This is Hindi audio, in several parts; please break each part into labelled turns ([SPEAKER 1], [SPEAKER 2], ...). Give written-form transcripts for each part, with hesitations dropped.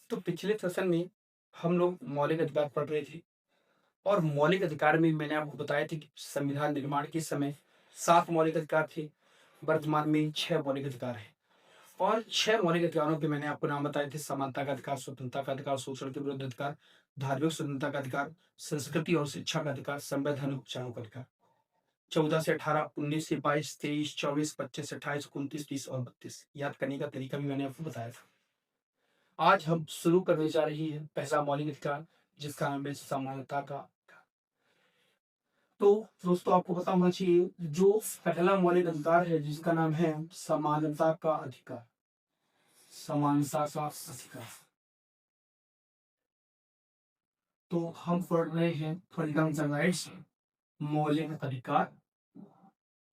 [SPEAKER 1] तो पिछले सेशन में हम लोग मौलिक अधिकार पढ़ रहे थे और मौलिक अधिकार में मैंने आपको बताया था कि संविधान निर्माण के समय 7 मौलिक अधिकार थे। वर्तमान में 6 मौलिक अधिकार हैं और 6 मौलिक अधिकारों के मैंने आपको नाम बताए थे। समानता का अधिकार, स्वतंत्रता का अधिकार, शोषण के विरुद्ध अधिकार, धार्मिक स्वतंत्रता का अधिकार, संस्कृति और शिक्षा का अधिकार, संवैधानिक उपचारों का अधिकार। 14 से 18, 19 से 22, 23, 24, 25 से 28, 29, 30 और 32 याद करने का तरीका भी मैंने आपको बताया था। आज हम शुरू करने जा रही है पहला मौलिक अधिकार, जिसका नाम है समानता का अधिकार। तो दोस्तों, आपको पता होना चाहिए जो पहला मौलिक अधिकार है जिसका नाम है समानता का अधिकार। समानता का अधिकार। तो हम पढ़ रहे हैं फंडामेंटल राइट्स, मौलिक अधिकार।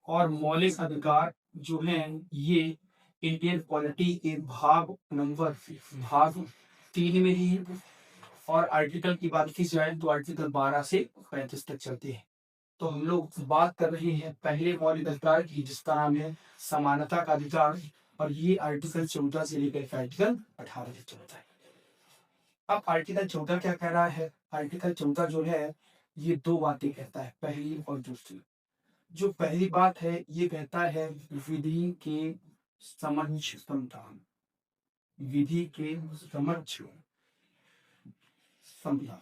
[SPEAKER 1] और मौलिक अधिकार जो है ये इंडियन पॉलिटी के भाग 3 में ही है। और आर्टिकल की बात की जाए तो आर्टिकल 12 से 35 तक चलते हैं। तो हम लोग बात कर रहे हैं पहले मौलिक अधिकार की, जिसका नाम है समानता का अधिकार। और ये आर्टिकल 14 से लेकर आर्टिकल 18 तक चलता है। अब आर्टिकल 14 क्या कह रहा है? आर्टिकल 14 जो है ये 2 बातें कहता है, पहली और दूसरी। जो पहली बात है ये कहता है विधि के समक्ष संविधान। विधि के समक्ष संविधान।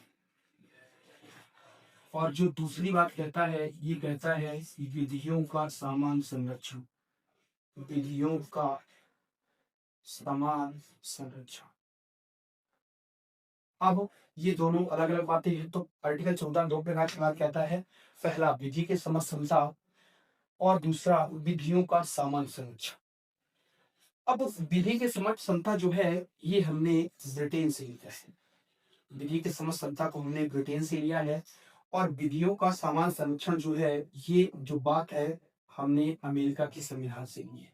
[SPEAKER 1] और जो दूसरी बात कहता है ये कहता है विधियों का समान संरक्षण। विधियों का समान संरक्षण। अब ये दोनों अलग अलग बातें हैं। तो आर्टिकल 14 2 प्रकार की बात कहता है। पहला विधि के समक्ष समता और दूसरा विधियों का समान संरक्षण। अब विधि के समक्ष समता जो है ये हमने ब्रिटेन से लिया है। विधि के समक्ष समता को हमने ब्रिटेन से लिया है। और विधियों का समान संरक्षण जो है ये जो बात है हमने अमेरिका के संविधान से ली है।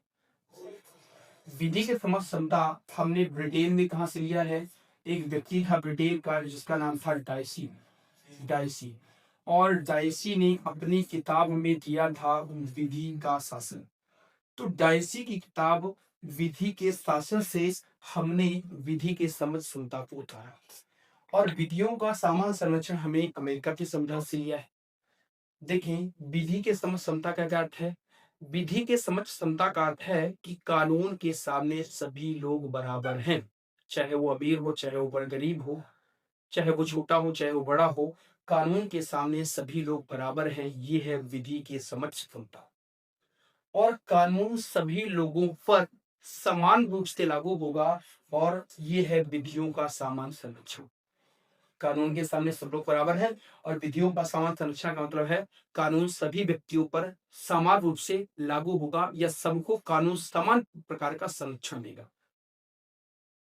[SPEAKER 1] विधि के समक्ष समता हमने ब्रिटेन में कहा से लिया है? एक व्यक्ति था ब्रिटेन का जिसका नाम था डाइसी। डाइसी। और डाइसी ने अपनी किताब में दिया था विधि का शासन। तो डाइसी की किताब विधि के शासन से हमने विधि के समझ समता को उतारा। और विधियों का समान संरक्षण हमें अमेरिका के संविधान से लिया है। देखें, विधि के समझ समता का क्या अर्थ है? विधि के समझ समता का अर्थ है कि कानून के सामने सभी लोग बराबर हैं। चाहे वो अमीर हो, चाहे वो गरीब हो, चाहे वो छोटा हो, चाहे वो बड़ा हो, कानून के सामने सभी लोग बराबर हैं। ये है विधि के समझ समता। और कानून सभी लोगों पर समान रूप से लागू होगा। और ये है विधियों का समान संरक्षण। कानून के सामने सब लोग बराबर हैं और विधियों का समान संरक्षण का मतलब है कानून सभी व्यक्तियों पर समान रूप से लागू होगा या सबको कानून समान प्रकार का संरक्षण देगा।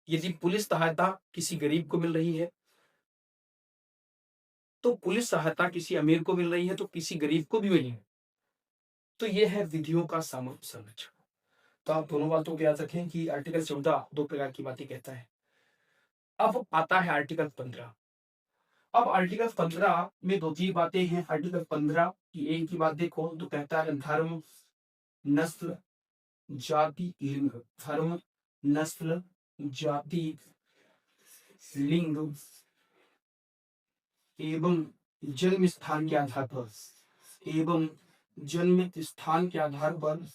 [SPEAKER 1] यदि पुलिस सहायता किसी गरीब को मिल रही है तो पुलिस सहायता किसी अमीर को मिल रही है तो किसी गरीब को भी मिलेगी। तो यह है विधियों का समान संरक्षण। तो आप दोनों बातों को याद रखें कि आर्टिकल 14 2 प्रकार की बातें कहता है। अब आता है आर्टिकल 15। अब आर्टिकल 15 में 2-3 बातें हैं। आर्टिकल 15 की एक की बात देखो तो कहता है धर्म, नस्ल, जाति, लिंग। धर्म, नस्ल, जाति, लिंग एवं जन्म स्थान के आधार पर एवं जन्म स्थान के आधार पर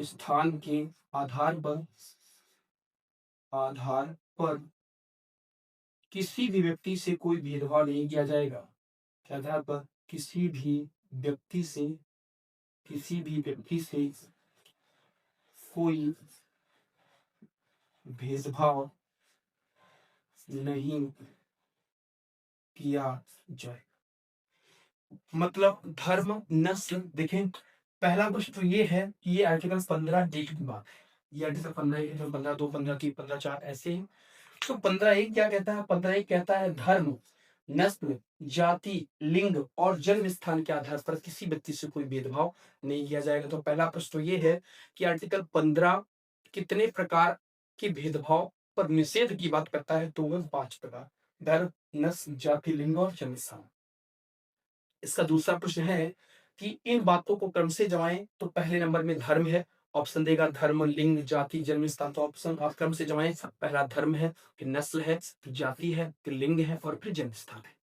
[SPEAKER 1] स्थान के आधार पर किसी भी व्यक्ति से कोई भेदभाव नहीं किया जाएगा। के आधार पर किसी भी व्यक्ति से कोई भेदभाव नहीं किया जाए। मतलब धर्म, नस्ल। देखें, पहला प्रश्न तो ये है कि ये आर्टिकल 15 डेट की बात है। ये आर्टिकल 15 15 2 15 3 15 4 ऐसे हैं। तो 15 एक क्या कहता है? 15 एक कहता है धर्म, नस्ल, जाति, लिंग और जन्म स्थान के आधार पर किसी व्यक्ति से कोई भेदभाव नहीं किया जाएगा। तो पहला प्रश्न तो ये है कि आर्टिकल 15 कितने प्रकार के भेदभाव पर निषेध की बात करता है? तो वह 5 प्रकार: धर्म, नस्ल, जाति, लिंग और जन्म स्थान। इसका दूसरा प्रश्न है कि इन बातों को क्रम से जमाएं। तो पहले नंबर में धर्म है ऑप्शन देगा धर्म, लिंग, जाति, जन्म स्थान। तो ऑप्शन आप क्रम से जमाएं। पहला धर्म है, फिर नस्ल है, फिर जाति है, फिर लिंग है और फिर जन्म स्थान है।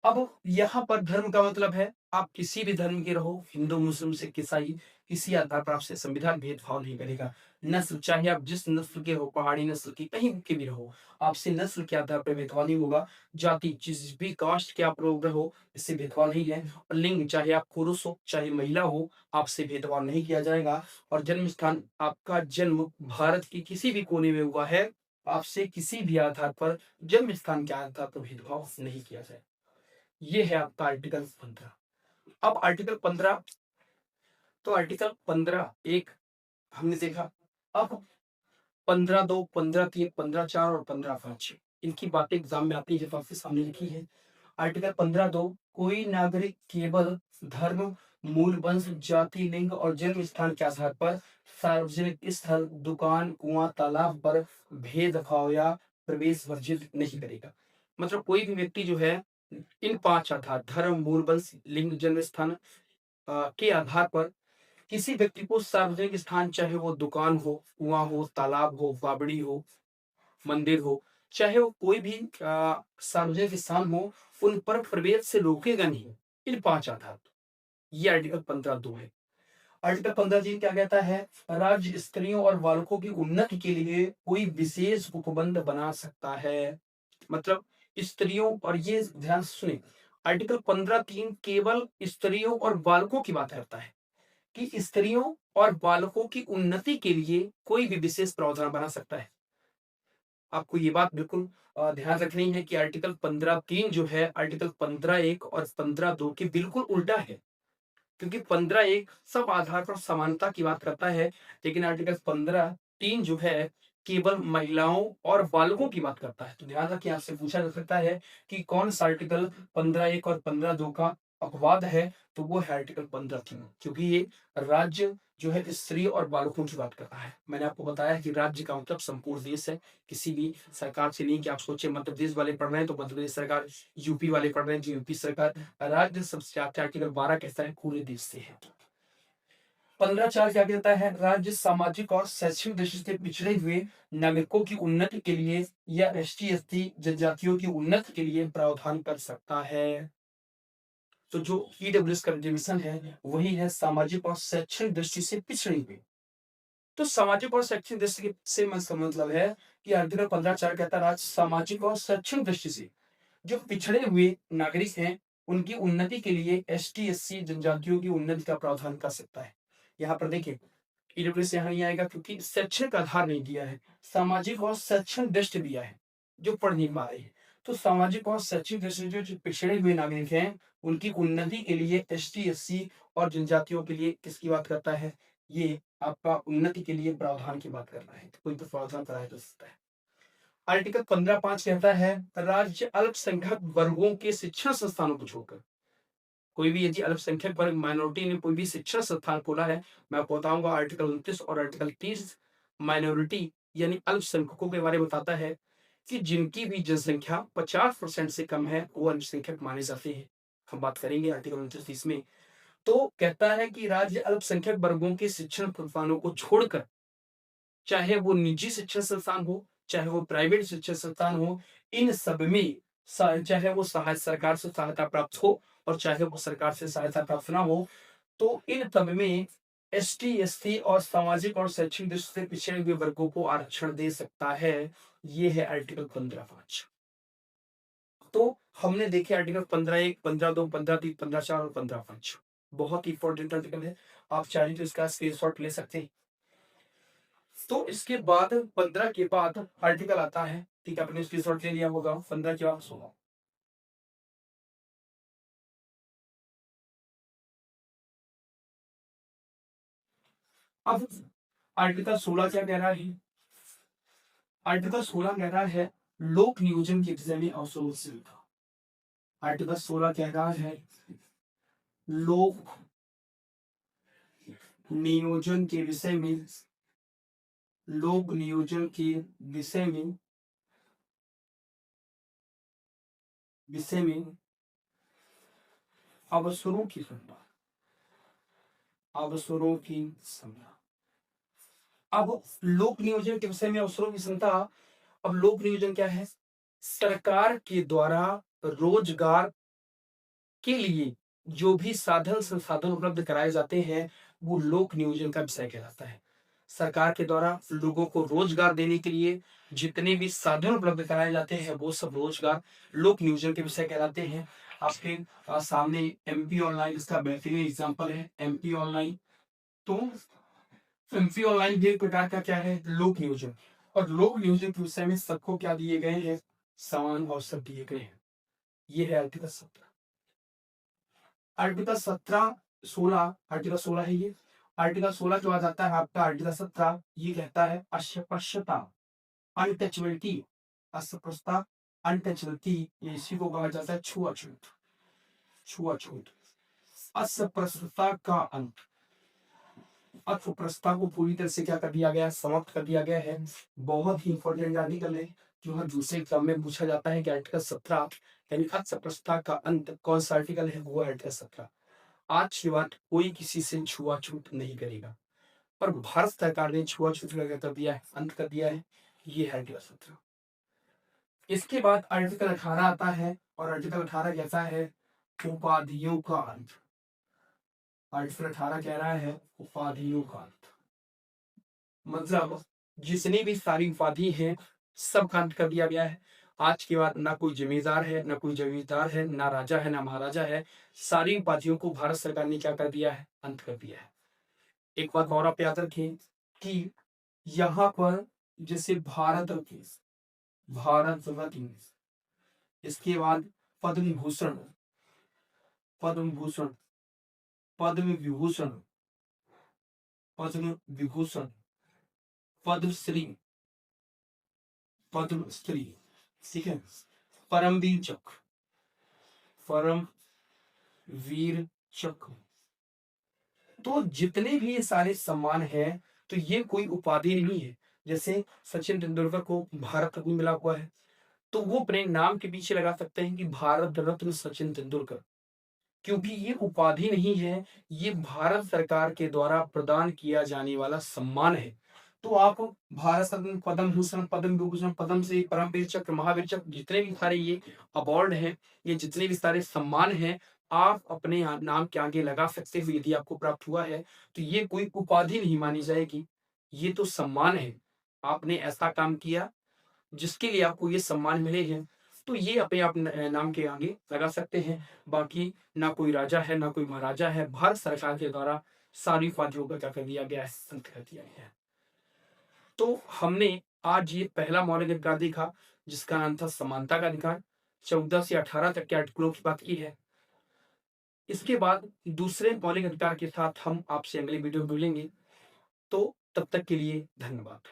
[SPEAKER 1] अब यहाँ पर धर्म का मतलब है आप किसी भी धर्म के रहो, हिंदू, मुस्लिम, सिख, ईसाई, किसी आधार पर आपसे संविधान भेदभाव नहीं करेगा। नस्ल, चाहे आप जिस नस्ल के हो, पहाड़ी नस्ल की कहीं के भी रहो, आपसे नस्ल के आधार पर भेदभाव नहीं होगा। जाति, जिस भी कास्ट के आप लोग रहो, इससे भेदभाव नहीं है। और लिंग, चाहे आप पुरुष हो चाहे महिला हो, आपसे भेदभाव नहीं किया जाएगा। और जन्म स्थान, आपका जन्म भारत के किसी भी कोने में हुआ है, आपसे किसी भी आधार पर जन्म स्थान के आधार पर भेदभाव नहीं किया जाएगा। ये है आपका आर्टिकल 15। अब आर्टिकल 15, तो आर्टिकल 15(1) हमने देखा। अब 15(2), 15(3), 15(4) और 15(5) इनकी बातें एग्जाम में आती है, तो आपके सामने लिखी है। आर्टिकल 15(2), कोई नागरिक केवल धर्म, मूल वंश, जाति, लिंग और जन्म स्थान के आधार पर सार्वजनिक स्थल, दुकान, कुआं, तालाब पर भेदभाव या प्रवेश वर्जित नहीं करेगा। मतलब कोई भी व्यक्ति जो है इन 5 आधार, धर्म, मूल वंश, लिंग, जन्म स्थान के आधार पर किसी व्यक्ति को सार्वजनिक स्थान, चाहे वो दुकान हो, कुआं हो, तालाब हो, बावड़ी हो, मंदिर हो, चाहे वो कोई भी सार्वजनिक स्थान हो, उन पर प्रवेश से रोकेगा नहीं, इन 5 आधार। ये आर्टिकल 15(2) है। आर्टिकल 15(3) क्या कहता है? राज्य स्त्रियों और बालकों की उन्नति के लिए कोई विशेष उपबंध बना सकता है। मतलब स्त्रियों, और ये ध्यान से सुने, आर्टिकल 15(3) केवल स्त्रियों और बालकों की बात करता है कि स्त्रियों और बालकों की उन्नति के लिए कोई भी विशेष प्रावधान बना सकता है। आपको ये बात बिल्कुल ध्यान रखनी है कि आर्टिकल 15(3) जो है आर्टिकल 15(1) और 15(2) के बिल्कुल उल्टा है। क्योंकि 15(1) सब आधार पर समानता की बात करता है, लेकिन आर्टिकल 15(3) जो है केवल महिलाओं और बालकों की बात करता है। तो ध्यान रखिए, आपसे पूछा जा सकता है कि कौन सा आर्टिकल 15(1) और 15(2) का अपवाद है, तो वो है आर्टिकल 15(3), क्योंकि ये राज्य जो है स्त्री और बालकों की बात कर रहा है। मैंने आपको बताया कि राज्य का मतलब संपूर्ण देश है, किसी भी सरकार से नहीं कि आप सोचे मध्य प्रदेश वाले पढ़ रहे हैं तो मध्य प्रदेश सरकार, यूपी वाले पढ़ रहे हैं जो यूपी सरकार। राज्य सबसे आर्टिकल 12 कहता है पूरे देश से है। 15(4) क्या कहता है? राज्य सामाजिक और शैक्षणिक दृष्टि से पिछड़े हुए नागरिकों की उन्नति के लिए या एसटी एसटी जनजातियों की उन्नति के लिए प्रावधान कर सकता है। तो जो ईडब्ल्यूएस का डिवीजन है वही है सामाजिक और शैक्षणिक दृष्टि से पिछड़े हुए। तो सामाजिक और शैक्षणिक दृष्टि से मतलब है कि आर्टिकल 15(4) कहता है राज्य सामाजिक और शैक्षणिक दृष्टि से जो पिछड़े हुए नागरिक हैं उनकी उन्नति के लिए एसटी एससी जनजातियों की उन्नति का प्रावधान कर सकता है। यहाँ पर देखिए ईडब्ल्यूएस यहाँ नहीं आएगा क्योंकि शैक्षणिक आधार नहीं दिया है, सामाजिक और शैक्षणिक दृष्टि दिया है जो पढ़ नहीं पा रहे हैं। तो सामाजिक और शैक्षणिक दृष्टि से जो पिछड़े हुए नागरिक हैं उनकी उन्नति के लिए एसटी एससी और जनजातियों के लिए किसकी बात करता है? ये आपका उन्नति के लिए प्रावधान की बात कर रहा है। कोई तो प्रावधान कराया जा सकता है। आर्टिकल 15(5) कहता है राज्य अल्पसंख्यक वर्गों के शिक्षण संस्थानों को छोड़कर कोई भी यदि अल्पसंख्यक वर्ग माइनॉरिटी ने कोई भी शिक्षण संस्थान खोला है, मैं आपको बताऊंगा आर्टिकल 29 और आर्टिकल 30 माइनॉरिटी यानी अल्पसंख्यकों के बारे में बताता है कि जिनकी भी जनसंख्या 50% से कम है वो अल्पसंख्यक माने जाते हैं। हम बात करेंगे आर्टिकल 29 में। तो कहता है कि राज्य अल्पसंख्यक वर्गों के शिक्षण संस्थानों को छोड़कर, चाहे वो निजी शिक्षण संस्थान हो चाहे वो प्राइवेट शिक्षण संस्थान हो, इन सब में चाहे वो सरकार से सहायता प्राप्त हो और चाहे वो सरकार से सहायता प्राप्त ना हो, तो इन सब में एसटी एसटी और सामाजिक और शैक्षिक दृष्टि से पिछड़े हुए वर्गों को आरक्षण दे सकता है। ये है आर्टिकल 15(5). तो हमने देखे आर्टिकल 15(1), 15(2), 15(3), 15(4) और 15(5). बहुत ही इंपॉर्टेंट आर्टिकल है, आप चाहें तो इसका स्क्रीनशॉट ले सकते हैं। तो इसके बाद 15 के बाद आर्टिकल आता है, ठीक है, आपने स्क्रीनशॉट ले लिया होगा। 15 के बाद 16। अब आर्टिकल 16 क्या कह रहा है? आर्टिकल 16 कह रहा है लोक नियोजन के विषय में अवसर सुविधा। आर्टिकल 16 कह रहा है लोक नियोजन के विषय में, लोक नियोजन के विषय में अवसरों की सुविधा। अवसरों की समता। अब लोक नियोजन के विषय में अवसरों की समता। अब लोक नियोजन क्या है? सरकार के द्वारा रोजगार के लिए जो भी साधन संसाधन उपलब्ध कराए जाते हैं, वो लोक नियोजन का विषय कहलाता है। सरकार के द्वारा लोगों को रोजगार देने के लिए जितने भी साधन उपलब्ध कराए जाते हैं, वो सब रोजगार लोक नियोजन के विषय कहलाते हैं। आपके सामने एमपी ऑनलाइन इसका बेहतरीन एग्जाम्पल है, एमपी ऑनलाइन। तो एमपी ऑनलाइन भी एक प्रकार का क्या है? लोक नियोजन। और लोक नियोजन के विषय में सबको क्या दिए गए हैं? समान अवसर दिए गए हैं। ये है आर्टिकल 17। आर्टिकल 17 16 आर्टिकल 16 है ये। आर्टिकल 16 के बाद आता है आपका आर्टिकल 17। ये कहता है अस्पृश्यता, अनटचबिलिटी। अस्पृश्यता, अनटचबिलिटी, ये इसी को कहा जाता है छुआछूत। छुआछूत, अस्पृश्यता का अंत। अस्पृश्यता को पूरी तरह से क्या कर दिया गया है? समाप्त कर दिया गया है। बहुत ही इंपॉर्टेंट आर्टिकल है जो हर दूसरे एग्जाम में पूछा जाता है कि आर्टिकल 17 यानी अस्पृश्यता का अंत कौन सा आर्टिकल है? वो आर्टिकल 17। आज के बाद कोई किसी से छुआछूत नहीं करेगा। पर भारत सरकार ने छुआछूत का क्या कर दिया है? अंत कर दिया है। ये है आर्टिकल 17। इसके बाद आर्टिकल 18 आता है और आर्टिकल 18 कहता है उपाधियों का अंत। आर्टिकल 18 कह रहा है उपाधियों का अंत। मतलब जितनी भी सारी उपाधि हैं, सब का अंत कर दिया गया है। आज के बाद ना कोई जमींदार है, ना कोई जमींदार है, ना राजा है, ना महाराजा है। सारी उपाधियों को भारत सरकार ने क्या कर दिया है? अंत कर दिया है। एक बात और आप याद रखें कि यहाँ पर जैसे भारत रत्न, भारत रत्न, इसके बाद पद्म भूषण, पद्म भूषण, पद्म विभूषण, पद्म विभूषण, पद्मश्री, पद्मश्री, ठीक है, परमवीर चक्र, परम वीर चक्र। तो जितने भी ये सारे सम्मान हैं, तो ये कोई उपाधि नहीं है। जैसे सचिन तेंदुलकर को भारत रत्न मिला हुआ है, तो वो अपने नाम के पीछे लगा सकते हैं कि भारत रत्न सचिन तेंदुलकर, क्योंकि ये उपाधि नहीं है, ये भारत सरकार के द्वारा प्रदान किया जाने वाला सम्मान है। तो आप भारत रत्न, पद्म भूषण, पद्म विभूषण, पद्मश्री, परमवीर चक्र, महावीर चक्र, जितने भी सारे ये अवार्ड हैं, ये जितने भी सारे सम्मान हैं, आप अपने नाम के आगे लगा सकते हो यदि आपको प्राप्त हुआ है। तो ये कोई उपाधि नहीं मानी जाएगी, ये तो सम्मान है। आपने ऐसा काम किया जिसके लिए आपको ये सम्मान मिले हैं, तो ये अपने आप नाम के आगे लगा सकते हैं। बाकी ना कोई राजा है, ना कोई महाराजा है। भारत सरकार के द्वारा सारी उपाधियों का क्या कर दिया गया है? अंत कर दिया गया है। तो हमने आज ये पहला मौलिक अधिकार देखा जिसका नाम था समानता का अधिकार। 14 से 18 तक के आर्टिकलों की बात की है। इसके बाद दूसरे मौलिक अधिकार के साथ हम आपसे अगले वीडियो में मिलेंगे। तो तब तक के लिए धन्यवाद।